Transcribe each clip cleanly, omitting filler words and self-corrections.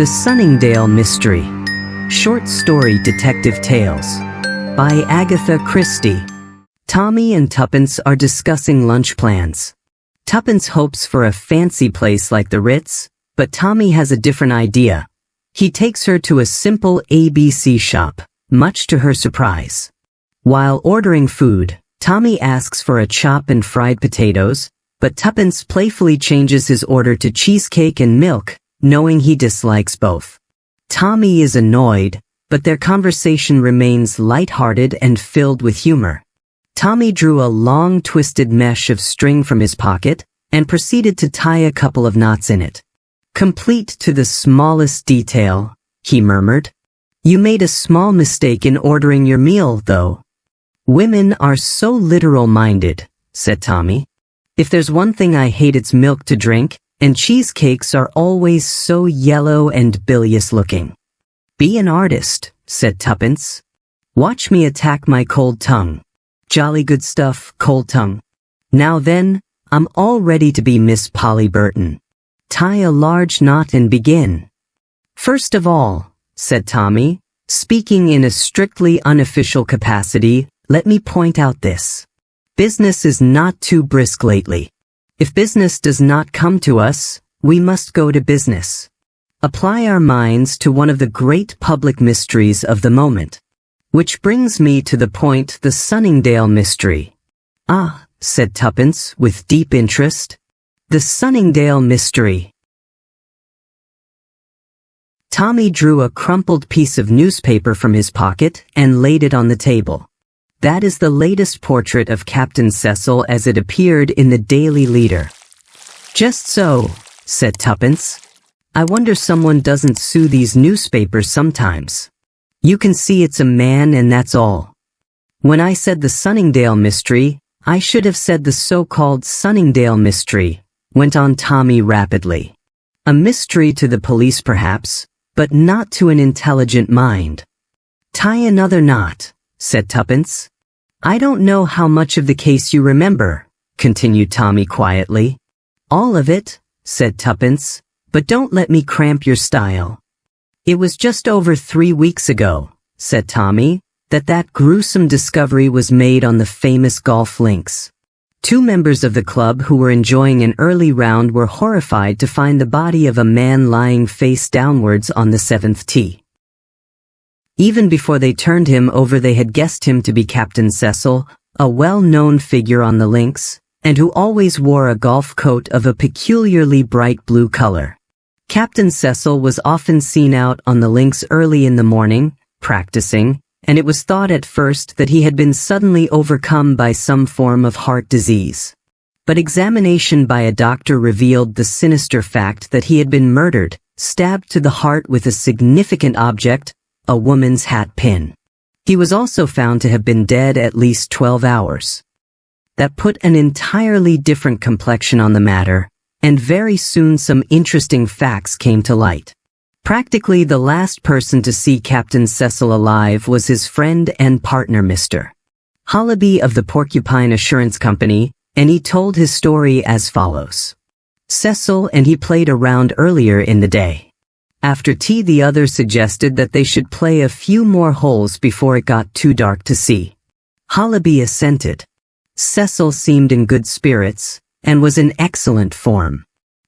The Sunningdale Mystery. Short Story Detective Tales. By Agatha Christie. Tommy and Tuppence are discussing lunch plans. Tuppence hopes for a fancy place like the Ritz, but Tommy has a different idea. He takes her to a simple ABC shop, much to her surprise. While ordering food, Tommy asks for a chop and fried potatoes, but Tuppence playfully changes his order to cheesecake and milk, knowing he dislikes both. Tommy is annoyed, but their conversation remains light-hearted and filled with humor. Tommy drew a long twisted mesh of string from his pocket and proceeded to tie a couple of knots in it. "Complete to the smallest detail," he murmured. "You made a small mistake in ordering your meal, though." "Women are so literal-minded," said Tommy. "If there's one thing I hate, it's milk to drink, and cheesecakes are always so yellow and bilious-looking." "Be an artist," said Tuppence. "Watch me attack my cold tongue. Jolly good stuff, cold tongue. Now then, I'm all ready to be Miss Polly Burton. Tie a large knot and begin." "First of all," said Tommy, speaking in a strictly unofficial capacity, "let me point out this. Business is not too brisk lately. If business does not come to us, we must go to business. Apply our minds to one of the great public mysteries of the moment. Which brings me to the point, the Sunningdale mystery." "Ah," said Tuppence with deep interest. "The Sunningdale mystery." Tommy drew a crumpled piece of newspaper from his pocket and laid it on the table. "That is the latest portrait of Captain Cecil as it appeared in the Daily Leader." "Just so," said Tuppence. "I wonder someone doesn't sue these newspapers sometimes. You can see it's a man and that's all. When I said the Sunningdale mystery, I should have said the so-called Sunningdale mystery," went on Tommy rapidly. "A mystery to the police perhaps, but not to an intelligent mind." "Tie another knot," said Tuppence. "I don't know how much of the case you remember," continued Tommy quietly. "All of it," said Tuppence, "but don't let me cramp your style." "It was just over 3 weeks ago," said Tommy, that gruesome discovery was made on the famous golf links. 2 members of the club who were enjoying an early round were horrified to find the body of a man lying face downwards on the 7th tee. Even before they turned him over, they had guessed him to be Captain Cecil, a well-known figure on the links, and who always wore a golf coat of a peculiarly bright blue color. Captain Cecil was often seen out on the links early in the morning, practicing, and it was thought at first that he had been suddenly overcome by some form of heart disease. But examination by a doctor revealed the sinister fact that he had been murdered, stabbed to the heart with a significant object, a woman's hat pin. He was also found to have been dead at least 12 hours. That put an entirely different complexion on the matter, and very soon some interesting facts came to light. Practically the last person to see Captain Cecil alive was his friend and partner Mr. Hollaby of the Porcupine Assurance Company, and he told his story as follows. Cecil and he played a round earlier in the day. After tea, the other suggested that they should play a few more holes before it got too dark to see. Hollaby assented. Cecil seemed in good spirits, and was in excellent form.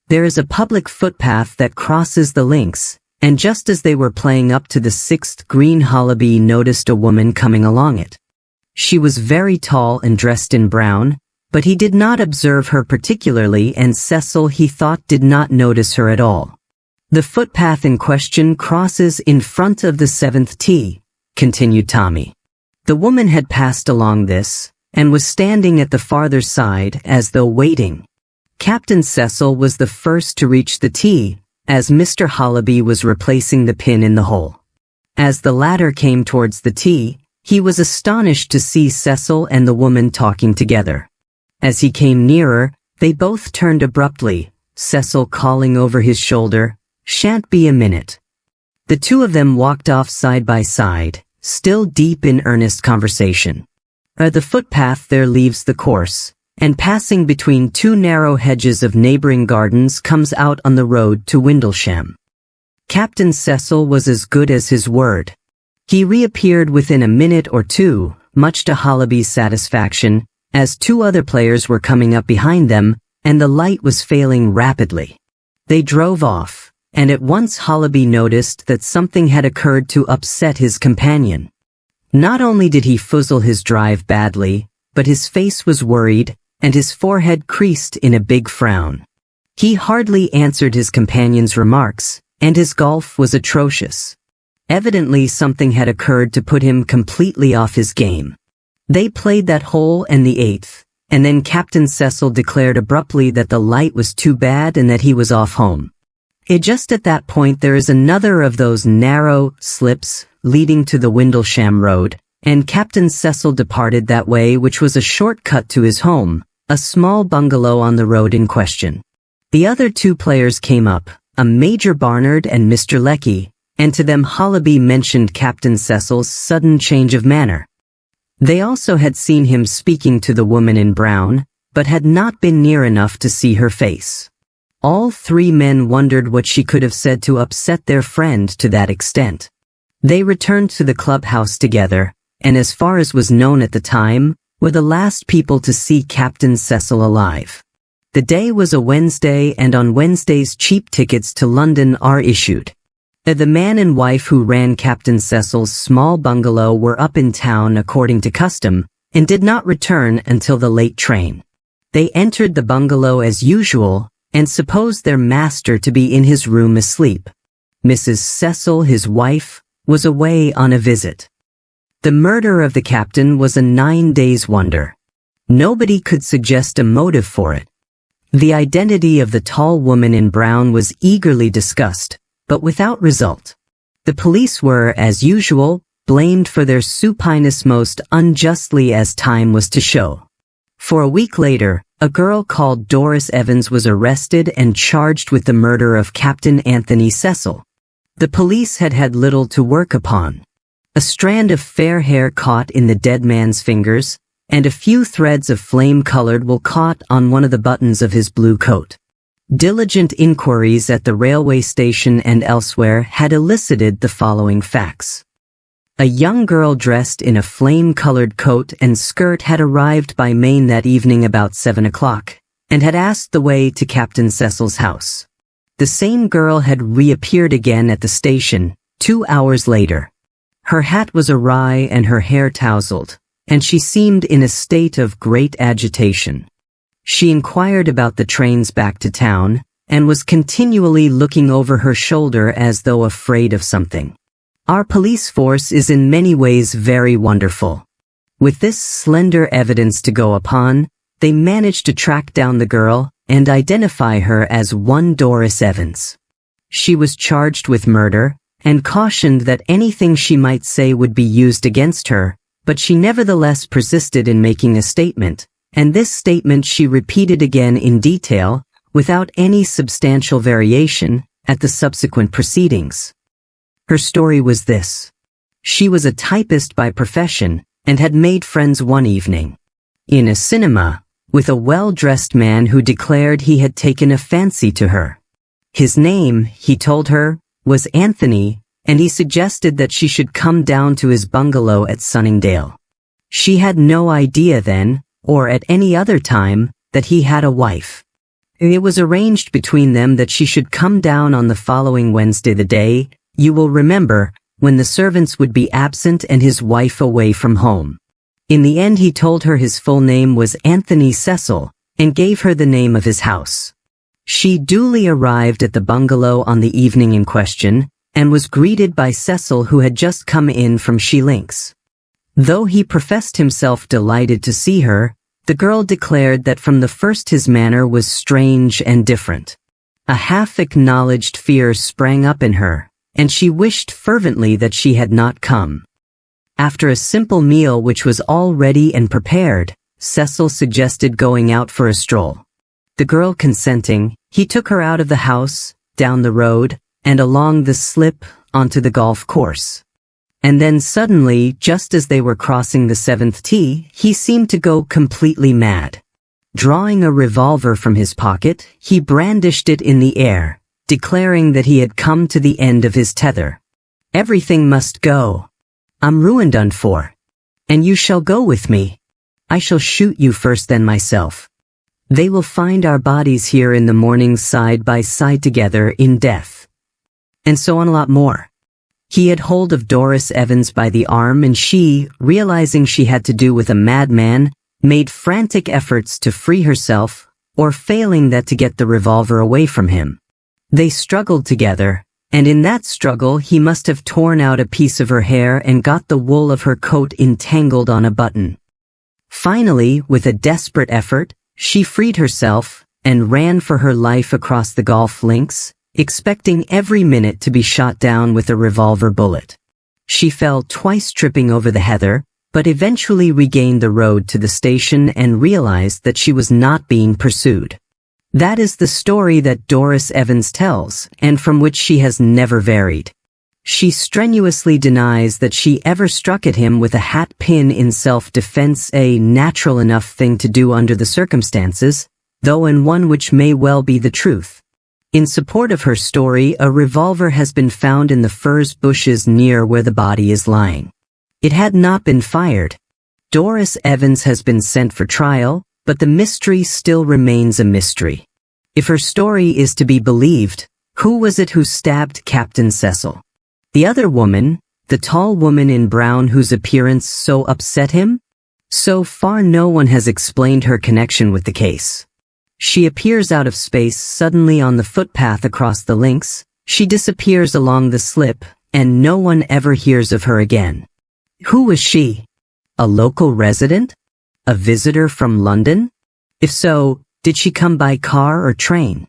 There is a public footpath that crosses the links, and just as they were playing up to the 6th green, Hollaby noticed a woman coming along it. She was very tall and dressed in brown, but he did not observe her particularly, and Cecil, he thought, did not notice her at all. "The footpath in question crosses in front of the 7th tee," continued Tommy. "The woman had passed along this, and was standing at the farther side as though waiting. Captain Cecil was the first to reach the tee, as Mr. Hollaby was replacing the pin in the hole. As the latter came towards the tee, he was astonished to see Cecil and the woman talking together. As he came nearer, they both turned abruptly, Cecil calling over his shoulder, 'Shan't be a minute.' The 2 of them walked off side by side, still deep in earnest conversation. The footpath there leaves the course, and passing between 2 narrow hedges of neighboring gardens comes out on the road to Windlesham. Captain Cecil was as good as his word. He reappeared within a minute or two, much to Hollyby's satisfaction, as two other players were coming up behind them, and the light was failing rapidly. They drove off, and at once Hollyby noticed that something had occurred to upset his companion. Not only did he fuzzle his drive badly, but his face was worried, and his forehead creased in a big frown. He hardly answered his companion's remarks, and his golf was atrocious. Evidently something had occurred to put him completely off his game. They played that hole and the eighth, and then Captain Cecil declared abruptly that the light was too bad and that he was off home. Just at that point there is another of those narrow slips leading to the Windlesham Road, and Captain Cecil departed that way, which was a shortcut to his home, a small bungalow on the road in question. The other two players came up, a Major Barnard and Mr. Lecky, and to them Hollyby mentioned Captain Cecil's sudden change of manner. They also had seen him speaking to the woman in brown, but had not been near enough to see her face. All three men wondered what she could have said to upset their friend to that extent. They returned to the clubhouse together, and as far as was known at the time, were the last people to see Captain Cecil alive. The day was a Wednesday, and on Wednesdays cheap tickets to London are issued. The man and wife who ran Captain Cecil's small bungalow were up in town according to custom, and did not return until the late train. They entered the bungalow as usual, and supposed their master to be in his room asleep. Mrs. Cecil, his wife, was away on a visit. The murder of the captain was a 9 days' wonder. Nobody could suggest a motive for it. The identity of the tall woman in brown was eagerly discussed, but without result. The police were, as usual, blamed for their supineness most unjustly as time was to show. For a week later, a girl called Doris Evans was arrested and charged with the murder of Captain Anthony Cecil. The police had had little to work upon. A strand of fair hair caught in the dead man's fingers, and a few threads of flame-colored wool caught on one of the buttons of his blue coat. Diligent inquiries at the railway station and elsewhere had elicited the following facts. A young girl dressed in a flame-colored coat and skirt had arrived by Maine that evening about 7 o'clock, and had asked the way to Captain Cecil's house. The same girl had reappeared again at the station 2 hours later. Her hat was awry and her hair tousled, and she seemed in a state of great agitation. She inquired about the trains back to town, and was continually looking over her shoulder as though afraid of something. Our police force is in many ways very wonderful. With this slender evidence to go upon, they managed to track down the girl and identify her as one Doris Evans. She was charged with murder, and cautioned that anything she might say would be used against her, but she nevertheless persisted in making a statement, and this statement she repeated again in detail, without any substantial variation, at the subsequent proceedings. Her story was this. She was a typist by profession, and had made friends one evening, in a cinema, with a well-dressed man who declared he had taken a fancy to her. His name, he told her, was Anthony, and he suggested that she should come down to his bungalow at Sunningdale. She had no idea then, or at any other time, that he had a wife. It was arranged between them that she should come down on the following Wednesday, the day, you will remember, when the servants would be absent and his wife away from home. In the end he told her his full name was Anthony Cecil, and gave her the name of his house. She duly arrived at the bungalow on the evening in question, and was greeted by Cecil, who had just come in from She-Links. Though he professed himself delighted to see her, the girl declared that from the first his manner was strange and different. A half-acknowledged fear sprang up in her, and she wished fervently that she had not come. After a simple meal which was all ready and prepared, Cecil suggested going out for a stroll. The girl consenting, he took her out of the house, down the road, and along the slip onto the golf course. And then suddenly, just as they were crossing the 7th tee, he seemed to go completely mad. Drawing a revolver from his pocket, he brandished it in the air, declaring that he had come to the end of his tether. "Everything must go. I'm ruined, done for. And you shall go with me. I shall shoot you first, then myself. They will find our bodies here in the morning side by side together in death." And so on, a lot more. He had hold of Doris Evans by the arm, and she, realizing she had to do with a madman, made frantic efforts to free herself, or failing that, to get the revolver away from him. They struggled together, and in that struggle he must have torn out a piece of her hair and got the wool of her coat entangled on a button. Finally, with a desperate effort, she freed herself and ran for her life across the golf links, expecting every minute to be shot down with a revolver bullet. She fell twice, tripping over the heather, but eventually regained the road to the station and realized that she was not being pursued. That is the story that Doris Evans tells, and from which she has never varied. She strenuously denies that she ever struck at him with a hat pin in self-defense, a natural enough thing to do under the circumstances, though and one which may well be the truth. In support of her story, a revolver has been found in the furze bushes near where the body is lying. It had not been fired. Doris Evans has been sent for trial, but the mystery still remains a mystery. If her story is to be believed, who was it who stabbed Captain Cecil? The other woman, the tall woman in brown whose appearance so upset him? So far no one has explained her connection with the case. She appears out of space suddenly on the footpath across the links, she disappears along the slip, and no one ever hears of her again. Who was she? A local resident? A visitor from London? If so, did she come by car or train?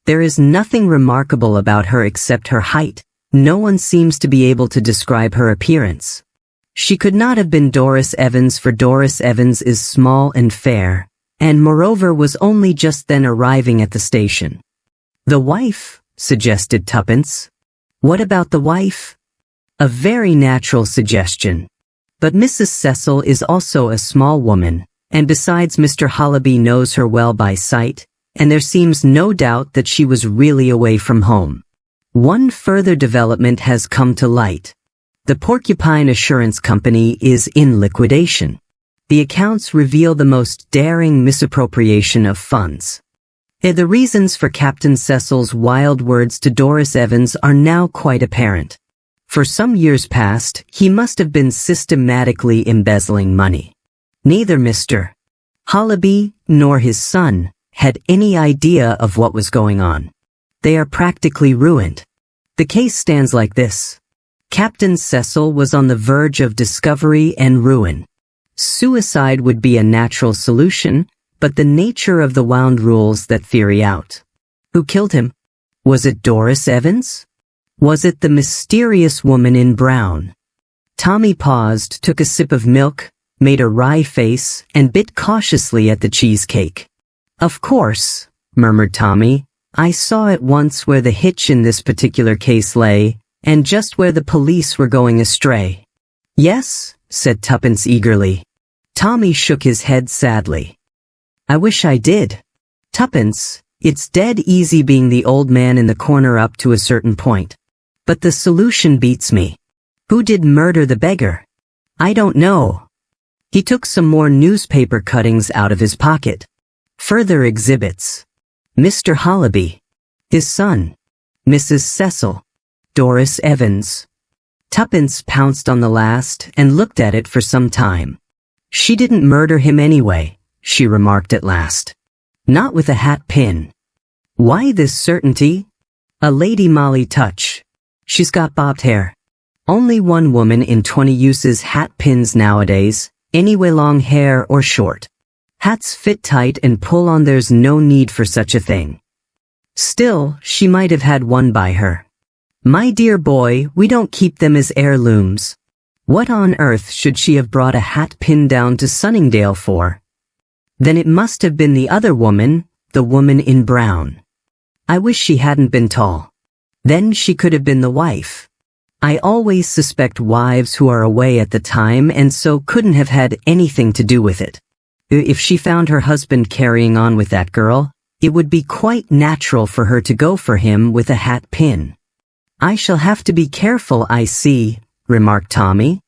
There is nothing remarkable about her except her height. No one seems to be able to describe her appearance. She could not have been Doris Evans, for Doris Evans is small and fair, and moreover was only just then arriving at the station. The wife, suggested Tuppence. What about the wife? A very natural suggestion. But Mrs. Cecil is also a small woman, and besides Mr. Holliby knows her well by sight, and there seems no doubt that she was really away from home. One further development has come to light. The Porcupine Assurance Company is in liquidation. The accounts reveal the most daring misappropriation of funds. The reasons for Captain Cecil's wild words to Doris Evans are now quite apparent. For some years past, he must have been systematically embezzling money. Neither Mr. Holliby nor his son had any idea of what was going on. They are practically ruined. The case stands like this. Captain Cecil was on the verge of discovery and ruin. Suicide would be a natural solution, but the nature of the wound rules that theory out. Who killed him? Was it Doris Evans? Was it the mysterious woman in brown? Tommy paused, took a sip of milk, made a wry face, and bit cautiously at the cheesecake. Of course, murmured Tommy. I saw at once where the hitch in this particular case lay, and just where the police were going astray. Yes, said Tuppence eagerly. Tommy shook his head sadly. I wish I did. Tuppence, it's dead easy being the old man in the corner up to a certain point. But the solution beats me. Who did murder the beggar? I don't know. He took some more newspaper cuttings out of his pocket. Further exhibits. Mr. Holliby. His son. Mrs. Cecil. Doris Evans. Tuppence pounced on the last and looked at it for some time. She didn't murder him anyway, she remarked at last. Not with a hat pin. Why this certainty? A Lady Molly touch. She's got bobbed hair. Only one woman in 20 uses hat pins nowadays, anyway, long hair or short. Hats fit tight and pull on, there's no need for such a thing. Still, she might have had one by her. My dear boy, we don't keep them as heirlooms. What on earth should she have brought a hat pin down to Sunningdale for? Then it must have been the other woman, the woman in brown. I wish she hadn't been tall. Then she could have been the wife. I always suspect wives who are away at the time and so couldn't have had anything to do with it. If she found her husband carrying on with that girl, It would be quite natural for her to go for him with a hat pin. I shall have to be careful, I see, remarked Tommy.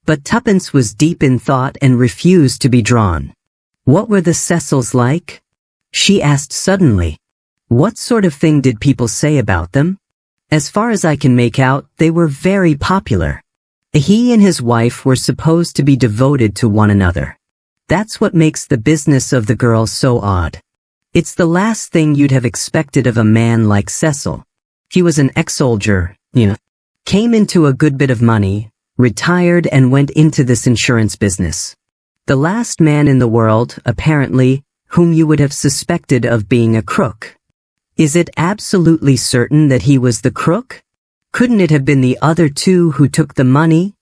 But Tuppence was deep in thought and refused to be drawn. What were the Cecils like? She asked suddenly. What sort of thing did people say about them? As far as I can make out, they were very popular. He and his wife were supposed to be devoted to one another. That's what makes the business of the girl so odd. It's the last thing you'd have expected of a man like Cecil. He was an ex-soldier, came into a good bit of money, retired and went into this insurance business. The last man in the world, apparently, whom you would have suspected of being a crook. Is it absolutely certain that he was the crook? Couldn't it have been the other two who took the money?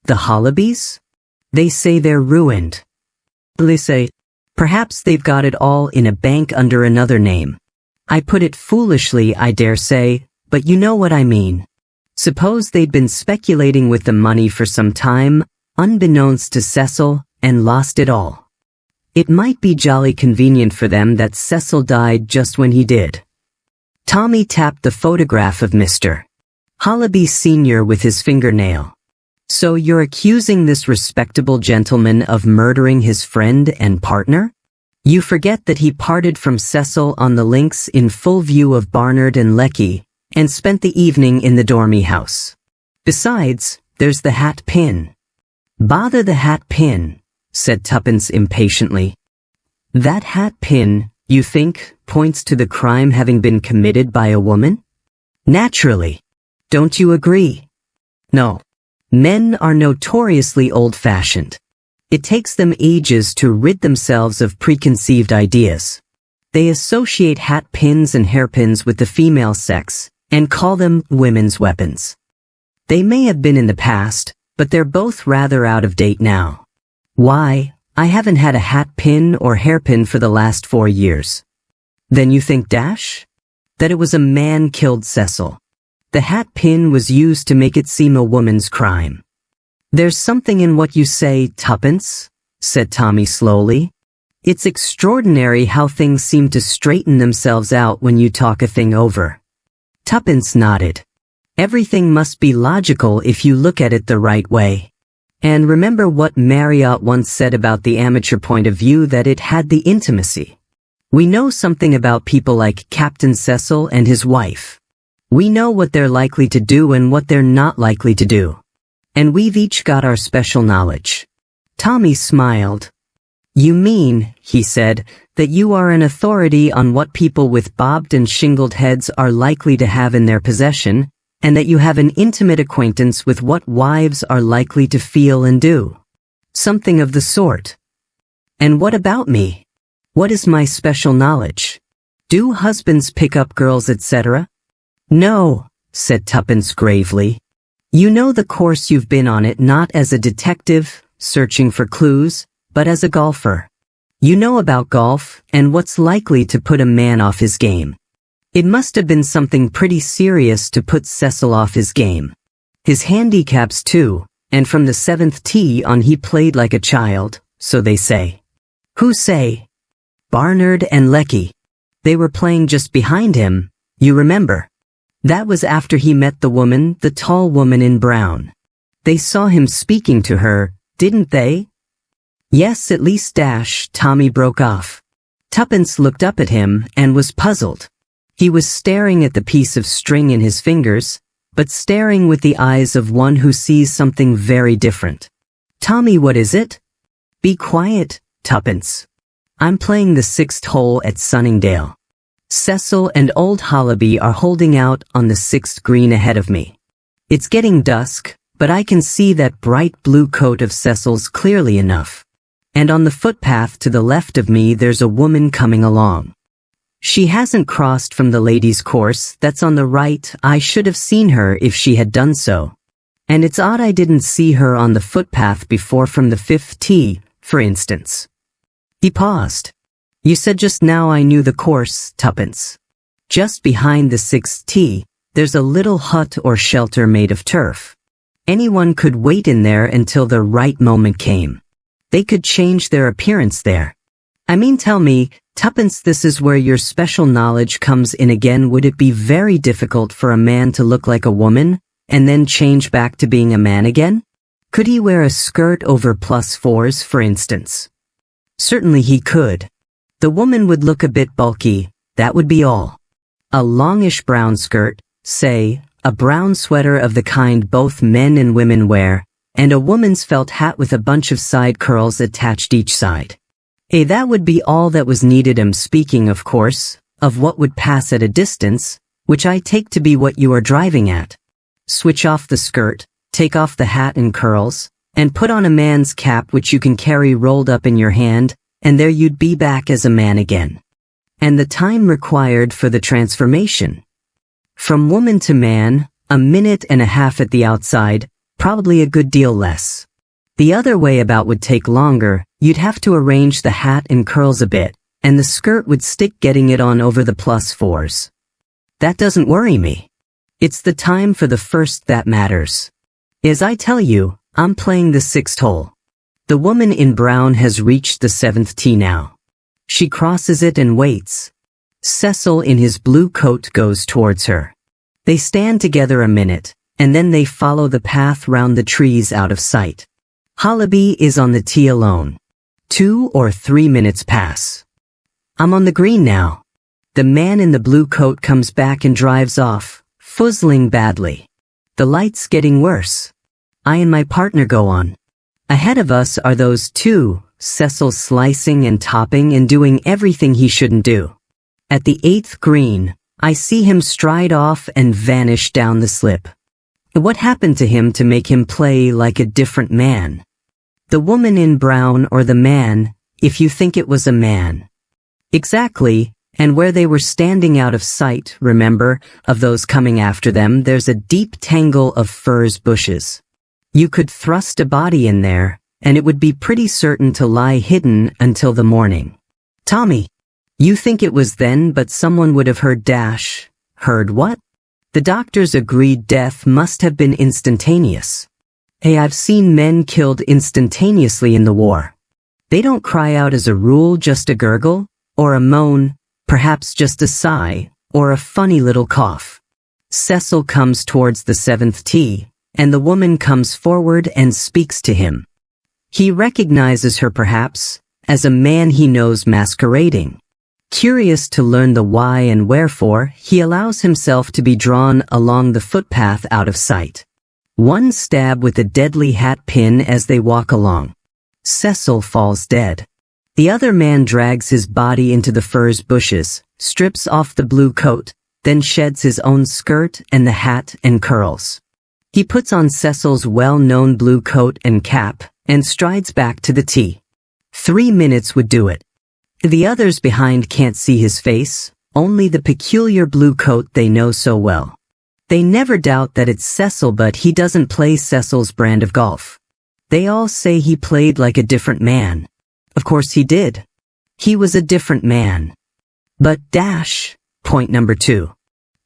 The Hollabys? They say they're ruined. They say, perhaps they've got it all in a bank under another name. I put it foolishly, I dare say, but you know what I mean. Suppose they'd been speculating with the money for some time, unbeknownst to Cecil, and lost it all. It might be jolly convenient for them that Cecil died just when he did. Tommy tapped the photograph of Mr. Hollaby Sr. with his fingernail. So you're accusing this respectable gentleman of murdering his friend and partner? You forget that he parted from Cecil on the links in full view of Barnard and Lecky, and spent the evening in the Dormy house. Besides, there's the hat pin. Bother the hat pin, said Tuppence impatiently. That hat pin, you think, points to the crime having been committed by a woman? Naturally. Don't you agree? No. Men are notoriously old-fashioned. It takes them ages to rid themselves of preconceived ideas. They associate hat pins and hairpins with the female sex, and call them women's weapons. They may have been in the past, but they're both rather out of date now. Why, I haven't had a hat pin or hairpin for the last 4 years. Then you think that it was a man killed Cecil. The hat pin was used to make it seem a woman's crime. There's something in what you say, Tuppence, said Tommy slowly. It's extraordinary how things seem to straighten themselves out when you talk a thing over. Tuppence nodded. Everything must be logical if you look at it the right way. And remember what Marriott once said about the amateur point of view, that it had the intimacy. We know something about people like Captain Cecil and his wife. We know what they're likely to do and what they're not likely to do. And we've each got our special knowledge. Tommy smiled. You mean, he said, that you are an authority on what people with bobbed and shingled heads are likely to have in their possession, and that you have an intimate acquaintance with what wives are likely to feel and do. Something of the sort. And what about me? What is my special knowledge? Do husbands pick up girls, etc.? No, said Tuppence gravely. You know the course you've been on it, not as a detective, searching for clues, but as a golfer. You know about golf, and what's likely to put a man off his game. It must have been something pretty serious to put Cecil off his game. His handicaps too, and from the 7th tee on he played like a child, so they say. Who say? Barnard and Lecky. They were playing just behind him, you remember. That was after he met the woman, the tall woman in brown. They saw him speaking to her, didn't they? Yes, at least Tommy broke off. Tuppence looked up at him and was puzzled. He was staring at the piece of string in his fingers, but staring with the eyes of one who sees something very different. Tommy, what is it? Be quiet, Tuppence. I'm playing the 6th hole at Sunningdale. Cecil and old Hollaby are holding out on the 6th green ahead of me. It's getting dusk, but I can see that bright blue coat of Cecil's clearly enough. And on the footpath to the left of me there's a woman coming along. She hasn't crossed from the ladies' course that's on the right. I should have seen her if she had done so. And it's odd I didn't see her on the footpath before, from the 5th tee, for instance. He paused. You said just now I knew the course, Tuppence. Just behind the 6th tee, there's a little hut or shelter made of turf. Anyone could wait in there until the right moment came. They could change their appearance there. I mean, tell me, Tuppence, this is where your special knowledge comes in again. Would it be very difficult for a man to look like a woman, and then change back to being a man again? Could he wear a skirt over +4s, for instance? Certainly he could. The woman would look a bit bulky, that would be all. A longish brown skirt, say, a brown sweater of the kind both men and women wear, and a woman's felt hat with a bunch of side curls attached each side. That would be all that was needed. I'm speaking, of course, of what would pass at a distance, which I take to be what you are driving at. Switch off the skirt, take off the hat and curls, and put on a man's cap which you can carry rolled up in your hand, and there you'd be back as a man again. And the time required for the transformation? From woman to man, 1.5 minutes at the outside, probably a good deal less. The other way about would take longer. You'd have to arrange the hat and curls a bit, and the skirt would stick getting it on over the +4s. That doesn't worry me. It's the time for the first that matters. As I tell you, I'm playing the 6th hole. The woman in brown has reached the 7th tee now. She crosses it and waits. Cecil in his blue coat goes towards her. They stand together a minute, and then they follow the path round the trees out of sight. Hollaby is on the tee alone. 2 or 3 minutes pass. I'm on the green now. The man in the blue coat comes back and drives off, fuzzling badly. The light's getting worse. I and my partner go on. Ahead of us are those two, Cecil slicing and topping and doing everything he shouldn't do. At the 8th green, I see him stride off and vanish down the slip. What happened to him to make him play like a different man? The woman in brown or the man, if you think it was a man? Exactly, and where they were standing out of sight, remember, of those coming after them, there's a deep tangle of furze bushes. You could thrust a body in there, and it would be pretty certain to lie hidden until the morning. Tommy, you think it was then, but someone would have heard dash. Heard what? The doctors agreed death must have been instantaneous. I've seen men killed instantaneously in the war. They don't cry out as a rule, just a gurgle, or a moan, perhaps just a sigh, or a funny little cough. Cecil comes towards the 7th tee, and the woman comes forward and speaks to him. He recognizes her perhaps, as a man he knows masquerading. Curious to learn the why and wherefore, he allows himself to be drawn along the footpath out of sight. One stab with a deadly hat pin as they walk along. Cecil falls dead. The other man drags his body into the furze bushes, strips off the blue coat, then sheds his own skirt and the hat and curls. He puts on Cecil's well-known blue coat and cap, and strides back to the tee. 3 minutes would do it. The others behind can't see his face, only the peculiar blue coat they know so well. They never doubt that it's Cecil, but he doesn't play Cecil's brand of golf. They all say he played like a different man. Of course he did. He was a different man. But point number 2.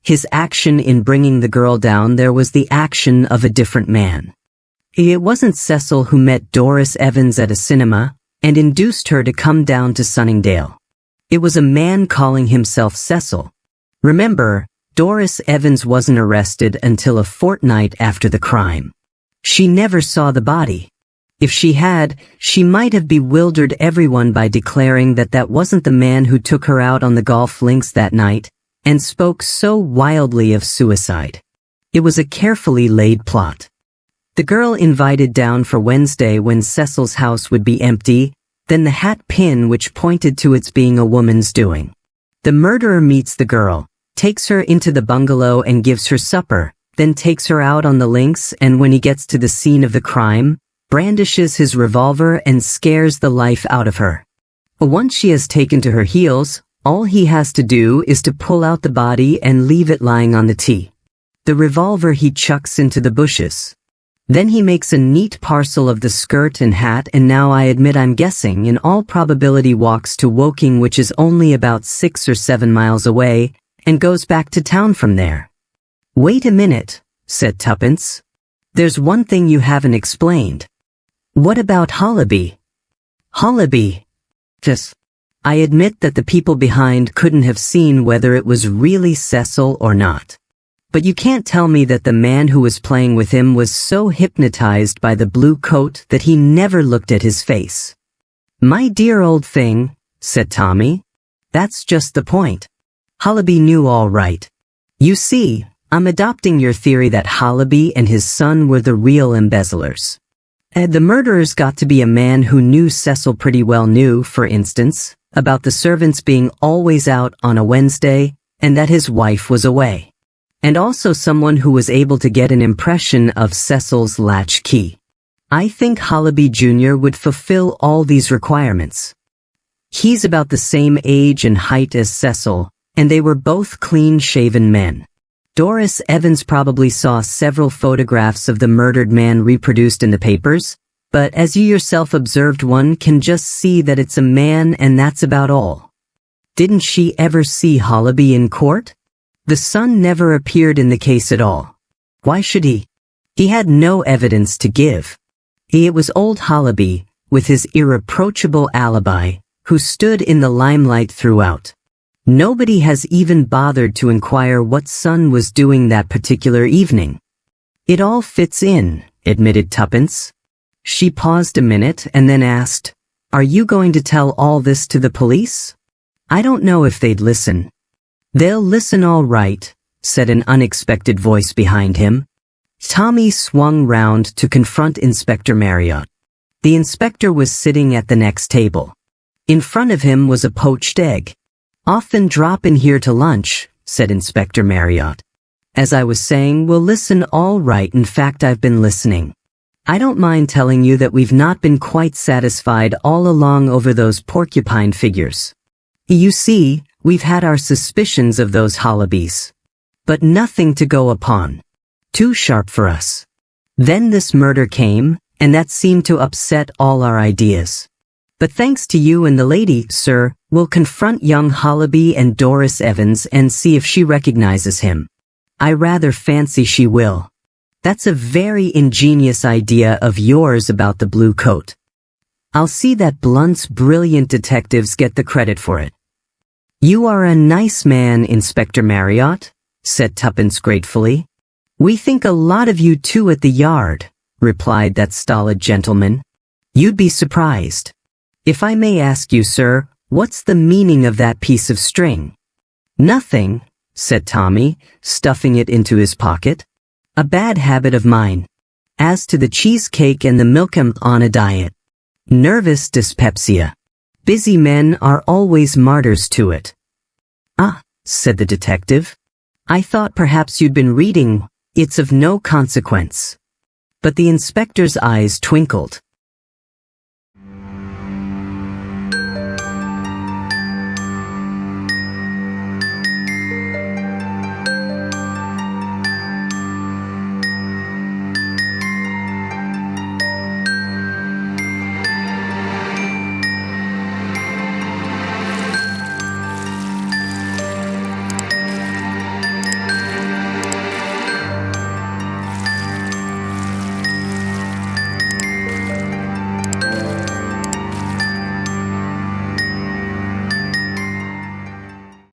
His action in bringing the girl down there was the action of a different man. It wasn't Cecil who met Doris Evans at a cinema and induced her to come down to Sunningdale. It was a man calling himself Cecil. Remember, Doris Evans wasn't arrested until a fortnight after the crime. She never saw the body. If she had, she might have bewildered everyone by declaring that that wasn't the man who took her out on the golf links that night and spoke so wildly of suicide. It was a carefully laid plot. The girl invited down for Wednesday when Cecil's house would be empty, then the hat pin which pointed to its being a woman's doing. The murderer meets the girl, takes her into the bungalow and gives her supper, then takes her out on the links, and when he gets to the scene of the crime, brandishes his revolver and scares the life out of her. Once she has taken to her heels, all he has to do is to pull out the body and leave it lying on the tee. The revolver he chucks into the bushes. Then he makes a neat parcel of the skirt and hat, and now I admit I'm guessing, in all probability walks to Woking, which is only about 6 or 7 miles away, and goes back to town from there. Wait a minute, said Tuppence. There's one thing you haven't explained. What about Hollaby? Hollaby. I admit that the people behind couldn't have seen whether it was really Cecil or not. But you can't tell me that the man who was playing with him was so hypnotized by the blue coat that he never looked at his face. My dear old thing, said Tommy. That's just the point. Hollaby knew all right. You see, I'm adopting your theory that Hollaby and his son were the real embezzlers. The murderer's got to be a man who knew Cecil pretty well knew, for instance, about the servants being always out on a Wednesday and that his wife was away. And also someone who was able to get an impression of Cecil's latchkey. I think Hollaby Jr. would fulfill all these requirements. He's about the same age and height as Cecil, and they were both clean-shaven men. Doris Evans probably saw several photographs of the murdered man reproduced in the papers, but as you yourself observed, one can just see that it's a man and that's about all. Didn't she ever see Hollaby in court? The son never appeared in the case at all. Why should he? He had no evidence to give. It was old Hollaby, with his irreproachable alibi, who stood in the limelight throughout. Nobody has even bothered to inquire what son was doing that particular evening. It all fits in, admitted Tuppence. She paused a minute and then asked, Are you going to tell all this to the police? I don't know if they'd listen. They'll listen all right, said an unexpected voice behind him. Tommy swung round to confront Inspector Marriott. The inspector was sitting at the next table. In front of him was a poached egg. Often drop in here to lunch, said Inspector Marriott. As I was saying, we'll listen all right. In fact, I've been listening. I don't mind telling you that we've not been quite satisfied all along over those porcupine figures. You see, we've had our suspicions of those Hollabys. But nothing to go upon. Too sharp for us. Then this murder came, and that seemed to upset all our ideas. But thanks to you and the lady, sir, we'll confront young Hollaby and Doris Evans and see if she recognizes him. I rather fancy she will. That's a very ingenious idea of yours about the blue coat. I'll see that Blunt's brilliant detectives get the credit for it. You are a nice man, Inspector Marriott, said Tuppence gratefully. We think a lot of you too at the Yard, replied that stolid gentleman. You'd be surprised. If I may ask you, sir, what's the meaning of that piece of string? Nothing, said Tommy, stuffing it into his pocket. A bad habit of mine. As to the cheesecake and the milk, I'm on a diet. Nervous dyspepsia. Busy men are always martyrs to it. Ah, said the detective. I thought perhaps you'd been reading. It's of no consequence. But the inspector's eyes twinkled.